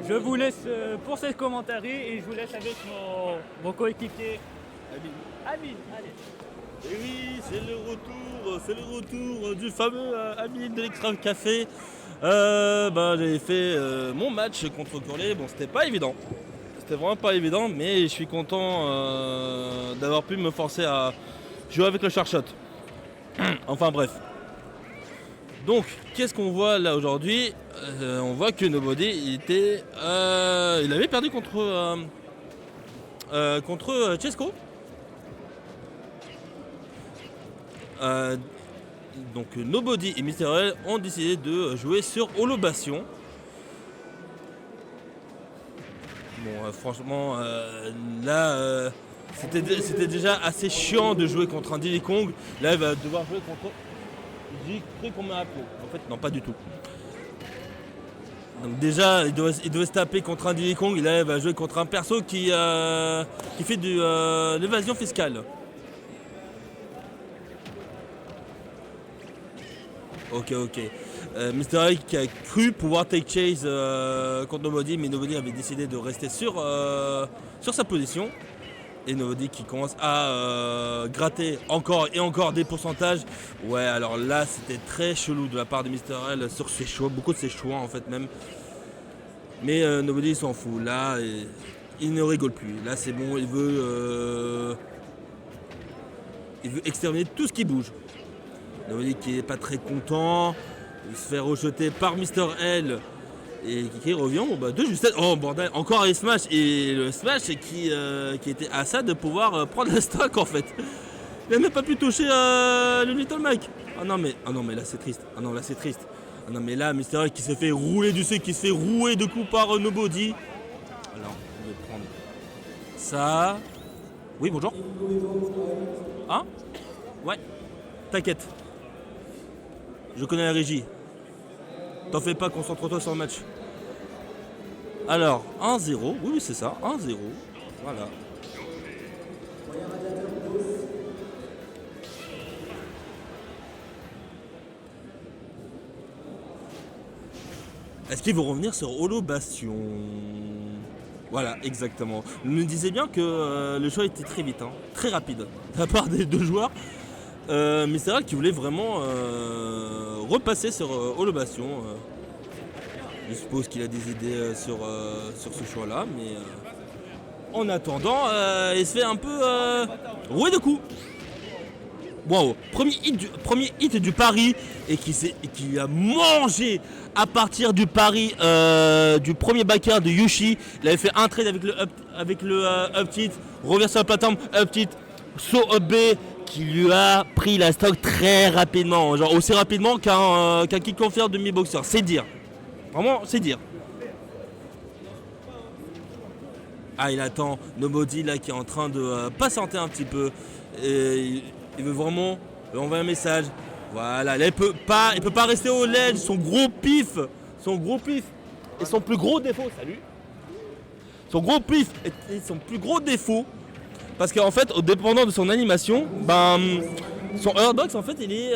Je vous laisse pour cette commentaire et je vous laisse avec mon coéquipier Amine, allez. Et oui, c'est le retour du fameux Amine de l'Extra Café. J'avais fait mon match contre Corley. Bon, c'était pas évident. C'était vraiment pas évident, mais je suis content d'avoir pu me forcer à jouer avec le Charshot. Enfin bref. Donc, qu'est-ce qu'on voit là aujourd'hui? On voit que Nobody, il avait perdu contre Chesco. Donc Nobody et Mister L ont décidé de jouer sur Holobation. Bon, franchement, là, c'était déjà assez chiant de jouer contre un Diddy Kong. Là, il va devoir jouer contre... J'ai cru qu'on m'a appelé. En fait, non, pas du tout. Donc déjà, il devait se taper contre un Diddy Kong. Et là, il va jouer contre un perso qui fait de l'évasion fiscale. Ok. Mr. L qui a cru pouvoir take chase contre Nobody, mais Nobody avait décidé de rester sur sa position. Et Nobody qui commence à gratter encore et encore des pourcentages. Ouais, alors là, c'était très chelou de la part de Mr. L sur ses choix, beaucoup de ses choix en fait même. Mais Nobody il s'en fout. Là, il ne rigole plus. Là, c'est bon, il veut exterminer tout ce qui bouge. Nobody qui est pas très content. Il se fait rejeter par Mr. L. Et qui revient de justesse. Oh bordel, encore un smash. Et le smash qui était à ça de pouvoir prendre la stock en fait. Il n'a même pas pu toucher le Little Mike. Ah non mais là c'est triste. Ah non mais là Mr. L qui se fait rouler du C, qui se fait rouer de coups par Nobody. Alors on va prendre ça. Oui bonjour. Hein? Ouais. T'inquiète. Je connais la régie. T'en fais pas, concentre-toi sur le match. Alors, 1-0. Oui, c'est ça. 1-0. Voilà. Est-ce qu'ils vont revenir sur Holobation? Voilà, exactement. Je me disais bien que le choix était très vite, hein, très rapide, de la part des deux joueurs. Mais c'est vrai qu'il voulait vraiment repasser sur Holobation. Je suppose qu'il a des idées sur ce choix-là, mais en attendant, il se fait un peu rouer de coups. Wow, premier hit du pari et qui a mangé à partir du pari du premier backer de Yoshi. Il avait fait un trade avec le up tilt, revient sur la plateforme up tilt, saut up B qui lui a pris la stock très rapidement, genre aussi rapidement qu'un kick confirm de mi-boxer, c'est dire. Vraiment, c'est dire. Ah, il attend Nobody là qui est en train de patienter un petit peu. Et il veut vraiment envoyer un message. Voilà, là il peut pas rester au ledge. Son gros pif et son plus gros défaut. Salut. Son gros pif et son plus gros défaut. Parce qu'en fait, au dépendant de son animation, son airbox en fait il est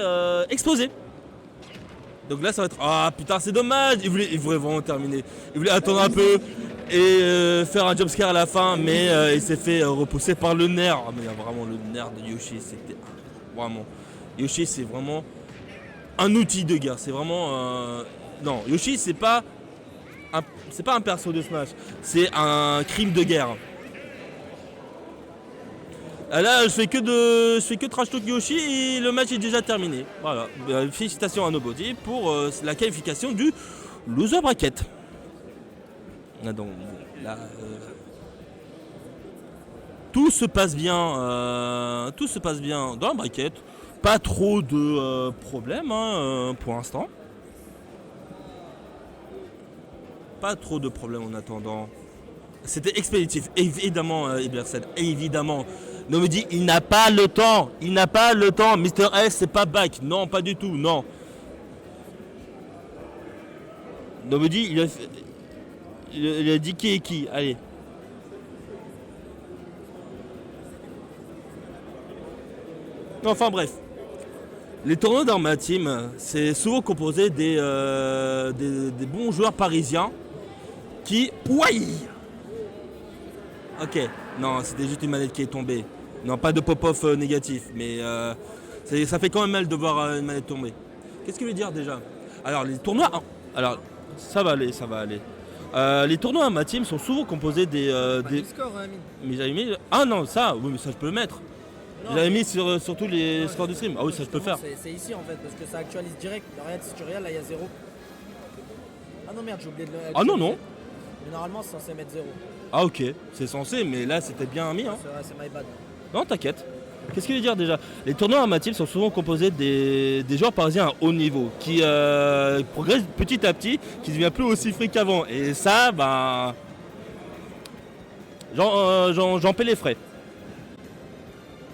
explosé. Donc là ça va être... Ah putain c'est dommage. Il voulait vraiment terminer. Il voulait attendre un peu et faire un jumpscare à la fin. Mais il s'est fait repousser par le nerf. Ah, mais il y a vraiment le nerf de Yoshi. C'était vraiment... Yoshi c'est vraiment un outil de guerre. C'est vraiment... Non, Yoshi c'est pas un perso de Smash. C'est un crime de guerre. Là, je fais que trash talk Yoshi et le match est déjà terminé. Voilà. Félicitations à Nobody pour la qualification du loser bracket. Donc là, tout se passe bien dans le bracket. Pas trop de problèmes pour l'instant. Pas trop de problèmes en attendant. C'était expéditif, évidemment, Ibersen, évidemment. Nobody, il n'a pas le temps. Mr. S, c'est pas back. Non, pas du tout, non. Nobody, il a dit qui est qui. Allez. Enfin bref. Les tournois dans ma team, c'est souvent composé des bons joueurs parisiens qui... Ouaille. Ok, non, c'était juste une manette qui est tombée. Non, pas de pop-off négatif, mais ça fait quand même mal de voir une manette tomber. Qu'est-ce que je veux dire déjà? Alors, les tournois... Alors, ça va aller, ça va aller. Les tournois à ma team sont souvent composés des... Score, hein, Amine. Mais j'avais mis... Ah non, ça, oui, mais ça je peux le mettre. Non, J'avais mais- mis sur tous les non, scores du stream. Ah oui, ça je peux le faire. C'est ici en fait, parce que ça actualise direct. Regarde, si tu regardes, là il y a 0. Ah non, merde, j'ai oublié de le. Ah non, non. Mais normalement, c'est censé mettre 0. Ah ok, c'est censé, mais là c'était bien mis. Hein. C'est vrai, c'est my bad. Non, t'inquiète. Qu'est-ce que je veux dire déjà? Les tournois amatifs sont souvent composés des joueurs parisiens à haut niveau qui progressent petit à petit, qui ne deviennent plus aussi frais qu'avant. Et ça, ben. J'en paie les frais.